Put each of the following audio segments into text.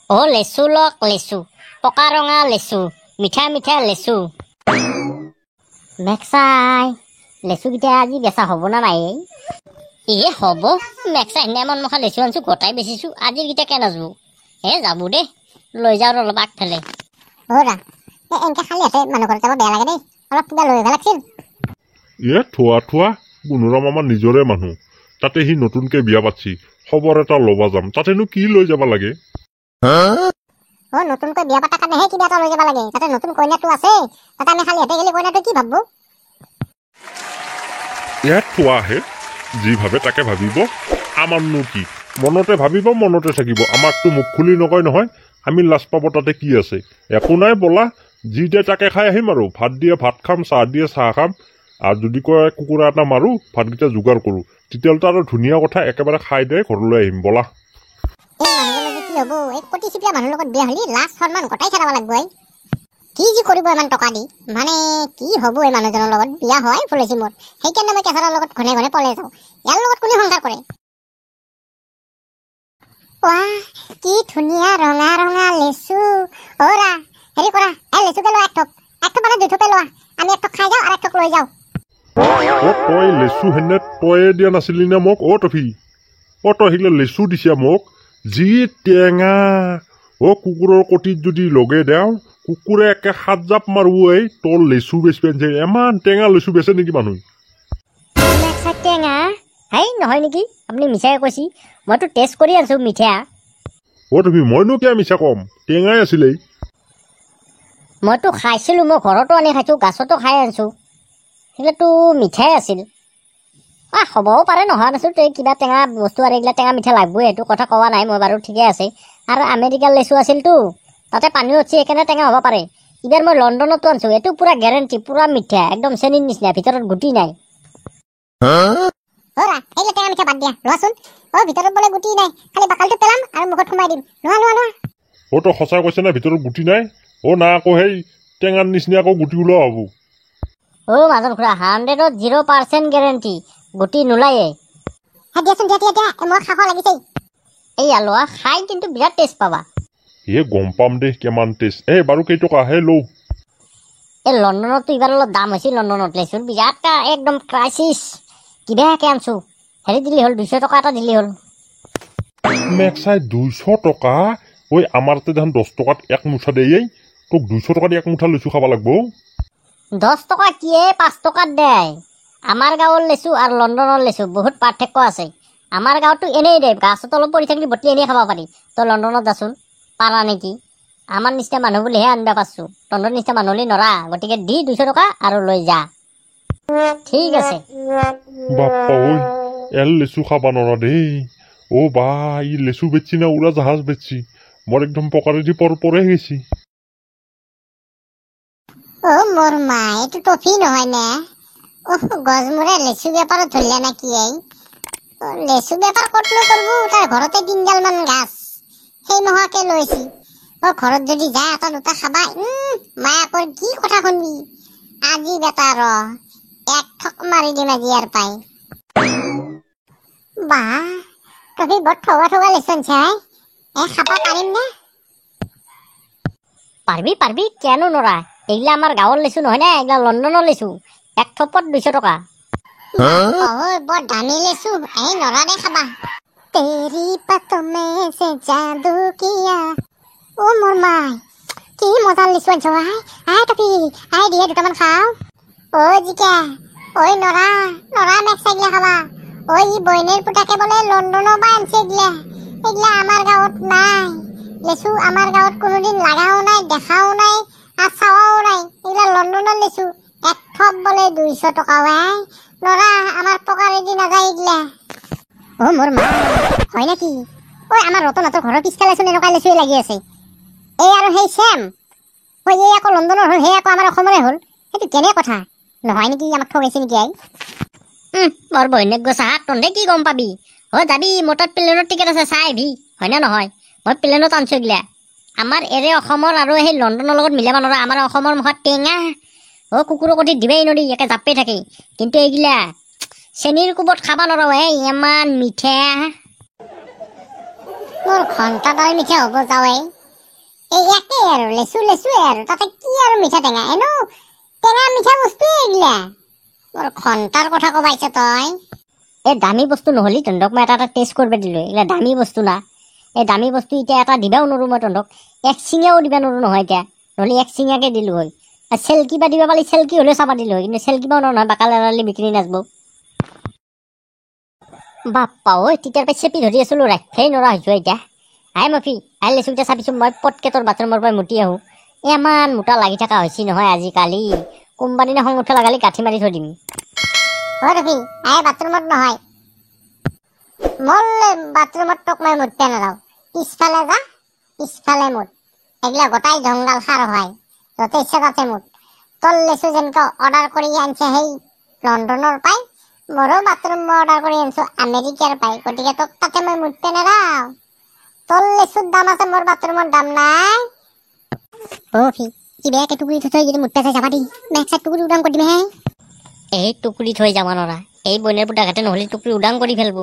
অ লেচু লক লেচু পকা ৰঙা লেচু মিঠা মিঠা লেচু মেক্সাই লেচুকেইটা আজি বেচা হ'ব না নাই হ'ব মেক্সাই এনে মন মখা লেচু আনছো গোটাই বেচিছো আজিৰকেইটা কে নাজবো যাব দে লৈ যাওঁ অলপ আগফালে এনেকে খালি আছে মানুহ ঘৰত যাব বেয়া লাগে দেই অলপ কিবা লৈ আহিব লাগিছিল থোৱা গুণৰাম আমাৰ নিজৰে মানুহ তাতে সি নতুনকে বিয়া পাতছি খবৰ এটা ল'বা যাম তাতেনো কি লৈ যাব লাগে নতুনকৈ বিয়া পাতা কাৰণেহে কিবা এটা লৈ যাব লাগে তাতে নতুন কইনাটো আছে তাতে আমি খালি হাতে গেলি কইনাটো কি ভাববো থোৱাহে যি ভাবে তাকে ভাবিব আমাৰনো কি মনতে ভাবিব মনতে থাকিব আমাকতো মুখ খুলি নকয় নহয় আমি লাজ পাব তাতে কি আছে একো নাই বলা যি দিয়ে তাকে খাই আহিম আৰু ভাত দিয়ে ভাত খাম চাহ দিয়ে চাহ খাম আৰু যদি কয় কুকুৰা এটা মাৰো ভাতকেইটা যোগাৰ কৰো তেতিয়াহ'লে আৰু ধুনীয়া কথা একেবাৰে খাই দিয়ে ঘৰলৈ আহিম বলা মানুহৰ লগত বিয়া হলি লাজ সন্মান গোটাই খেলাব লাগব কি যি কৰিব ইমান টকা দি মানে কি হব এই মানুহজনৰ লগত বিয়া হয় ফুলাইছি মোৰ সেইকাৰণে মই কেঁচাৰৰ লগত ঘনে ঘনে পলাই যাওঁ ইয়াৰ লগত কোনে সংসাৰ কৰে কি ধুনীয়া ৰঙা ৰঙা লেচু হেৰি কৰা লেচুকে লোৱা এক থোপ মানে 2 থোপে লোৱা আমি এক থোপ খাই যাওঁ আৰু এক থোপ লৈ যাওঁ তই লেচু হেনে তয়ে দিয়া নাছিলি নে মোক টফি তই সেইগিলা লেচু দিছা মোক যি টেঙা কুকুৰৰ কটিত যদি লগে দেওঁ কুকুৰে একে 7 জাপ মাৰব তোৰ লেচু বেছি পেঞ্চে ইমান টেঙা লেচু বেচে নেকি মানুহ টেঙা নহয় নেকি আপুনি মিছাই কৈছি মইতো টেষ্ট কৰি আছো মিঠা তুমি মইনো কিয় মিছা কম টেঙাই আছিলে মইতো খাইছিলো মই ঘৰতো আনি খাইছো গাছতো খাই আনছো সেইগিলাটো মিঠাই আছিল হ'বও পাৰে নহয় নাছিল তই কিবা টেঙা বস্তু আৰু এইগিলা টেঙা মিঠা লাগবই সেইটো কথা কোৱা নাই মই বাৰু ঠিকে আছে আৰু আমেৰিকাৰ লেচু আছিলতো তাতে পানী উঠছি সেইকাৰণে টেঙা হ'ব পাৰে এইবাৰ মই লণ্ডনতো আনছো এইটো পুৰা গেৰেণ্টি পুৰা মিঠা একদম চেনীৰ নিচিনা ভিতৰত গুটি নাই টেঙা মিঠা বাদ দিয়া লোৱাচোন ভিতৰত বোলে গুটি নাই খালি বাকলটো পেলাম আৰু মুখত সোমাই দিম লোৱা তই সঁচা কৈছে না ভিতৰত গুটি নাই না আকৌ সেই টেঙাৰ নিচিনা আকৌ গুটি ওলোৱা হ'ব মাজৰ খুৰা 100% গেৰেণ্টি গুটি নোলায়ে দিয়াচোন দিয়া মই খাব লাগিছে লোৱা খাই কিন্তু বিৰাট টেষ্ট পাবা গম পাম দে কিমান টেষ্ট বাৰু কেইটকা লওঁ লণ্ডনতো এইবাৰ অলপ দাম হৈছে লণ্ডনত লেচুৰ বিৰাট একদম ক্ৰাইচিছ কিবাকে আনছো হেৰি দিলি হ'ল 200 টকা এটা দিলি হ'ল মেক্সাই 200 টকা আমাৰ তাতে দেখোন 10 টকাত এক মুঠা দেই তোক 200 টকাত এক মুঠা লেচু খাব লাগব 10 টকা কিয়ে 5 টকাত দেয় আমাৰ গাঁৱৰ লেচু আৰু লণ্ডনৰ লেচু বহুত পাৰ্থক্য আছে আমাৰ গাঁৱতো এনেই দে গাছত অলপ পৰি থাকিলে বটি এনেই খাব পাৰি তই লণ্ডনত যাচোন পাৰা নেকি আমাৰ নিচিনা মানুহ বুলিহে আনিব পাৰছো তহঁতৰ নিচিনা মানুহ হলে নৰা গতিকে দি 200 টকা আৰু লৈ যা ঠিক আছে বাপ্পা লেচু খাবা নৰা দেই ই লেচু বেচছি না উৰা জাহাজ বেচছি মোৰ একদম পকাৰে দি পৰে গেছি মোৰ মা এইটো টফি নহয় নে গজমূৰে লেচু বেপাৰত ধৰিলে না কি লেচু বেপাৰ ক'তনো কৰবো তাৰ ঘৰতে 3 মান গাছ সেই মহাকে লৈছি ঘৰত যদি যায় এটা দুটা খাবা মায়াকৰ কি কথা শুনবি আজি বেটা এক ঠক মাৰি দিম আজি আৰ পাই টফি বৰ ঠগা লেচন চাই খাবা পাৰিম না পাৰবি কেন নৰা এইগিলা আমাৰ গাঁৱৰ লেচু নহয় না এইগিলা লণ্ডনৰ লেচু এক থপত 200 টকা বৰ দামী লেচু নৰা দে খাবা তেৰি পাতো মে সে জাদু কিয়া মোৰ মাই কি মজা লেচু আনছ টফি দিয়ে দুটামান খাও জিকা নৰা মেক্সাইগিলা খাবা ই বইনেৰ পুতাকে বলে লণ্ডনৰ পৰা আনছে এইগিলা আমাৰ গাঁৱত নাই লেচু আমাৰ গাঁৱত কোনোদিন লাগাও নাই দেখাও নাই আর চাওয়াও নাই এগুলা লণ্ডনের লেচু এক থপ বলে 200 টকা নরা আমার পকারে দি নাযায় এগুলা মোর মা হয় নাকি আমার ৰতনহঁতৰ ঘৰৰ পিছফালেচোন এনেকুৱা লেচুৱে লাগি আছে আৰু সেই চেম এই আকৌ লণ্ডনৰ হ'ল সেই আকৌ আমাৰ অসমৰে হ'ল সেইটো কেনে কথা নহয় নেকি আমাক ঠগাইছে নেকি মোৰ বহিনীক গৈছা তহঁতে কি গম পাবি যাবি মোৰ তাত প্লেনৰ টিকেট আছে চাই আহিবি হয় না নহয় মই প্লেনত আনছো এগিলা আমাৰ এৰে অসমৰ আৰু সেই লণ্ডনৰ লগত মিলাব নোৱাৰা আমাৰ অসমৰ মুখত টেঙা কুকুৰৰ কটিত দিবাই নদী একে জাপে থাকে কিন্তু এইগিলা চেনীৰ কোবত খাবা নোৱাৰা ইমান মিঠা মোৰ ঘণ্টা দৰে মিঠা হ'ব যাওঁ এই একে আৰু লেচুৱে আৰু তাতে কি আৰু মিঠা টেঙা এনো টেঙা মিঠা বস্তুৱে এইগিলা মোৰ ঘণ্টাৰ কথা কবাইছ তই এই দামী বস্তু নহ'লি তহঁতক মই এটা টেষ্ট কৰিব দিলোঁ এইগিলা দামী বস্তু না এই দামী বস্তু এতিয়া এটা দিবাও নোৱাৰোঁ মই তহঁতক এক চিঙিয়াও দিবা নোৱাৰোঁ নহয় এতিয়া নহ'লে এক চিঙিয়াকে দিলোঁ হয় আৰু চেলকি বা দিবা পালি চেলকি হ'লেও চাবা দিলোঁ হয় কিন্তু চেলকিবাও নোৱাৰোঁ নহয় বাকাল এৰালি বিক্ৰী নাযাব বাপ্পা ঐ তেতিয়াৰ পৰা চেপি ধৰি আছিলোঁ ৰাখিবই নোৱাৰা হৈছোঁ এতিয়া আই মফি আই লেচু এতিয়া চাবিচোন মই পটকেটৰ বাথৰুমৰ পৰা মুতি আহোঁ ইমান মোটা লাগি থকা হৈছে নহয় আজিকালি কোম্পানীনে খং উঠা লগালি গাঁঠি মাৰি থৈ দিম অ ৰবি আই বাথৰুমত নহয় মোৰ বাথৰুমত তোক মই মুততে নাযাওঁ পিছফালে যা পিছফালে মুত এইগিলা গোটাই জংগাল সাৰ হয় য'তে ইচ্ছা তাতে মুত তোৰ লেচু যেনেকৈ অৰ্ডাৰ কৰি আনিছে সেই লণ্ডনৰ পাই মোৰো বাথৰুম মই অৰ্ডাৰ কৰি আনিছোঁ আমেৰিকাৰ পাই গতিকে তোক তাতে মই মুততে নাযাওঁ তোৰ লেচুৰ দাম আছে মোৰ বাথৰুমৰ দাম নাই অ ফি কি বেয়াকে টুকুৰি থৈ যদি মুততে চাই যাবা দি বেগ চাই টুকুৰি উদাম কৰি দিমে এই টুকুৰি থৈ যাব নোৱাৰা এই বইনাৰ পুতাঘাটে নহ'লে টুকুৰি উদাং কৰি ফেলব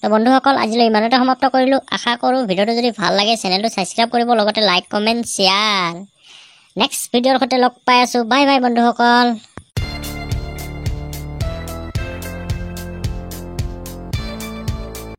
তো বন্ধুসকল আজিলৈ ইমানতে সমাপ্ত কৰিলোঁ আশা কৰোঁ ভিডিঅ'টো যদি ভাল লাগে চেনেলটো ছাবস্ক্ৰাইব কৰিব লগতে লাইক কমেণ্ট শ্বেয়াৰ নেক্সট ভিডিঅ'ৰ সৈতে লগ পাই আছোঁ বাই বাই বন্ধুসকল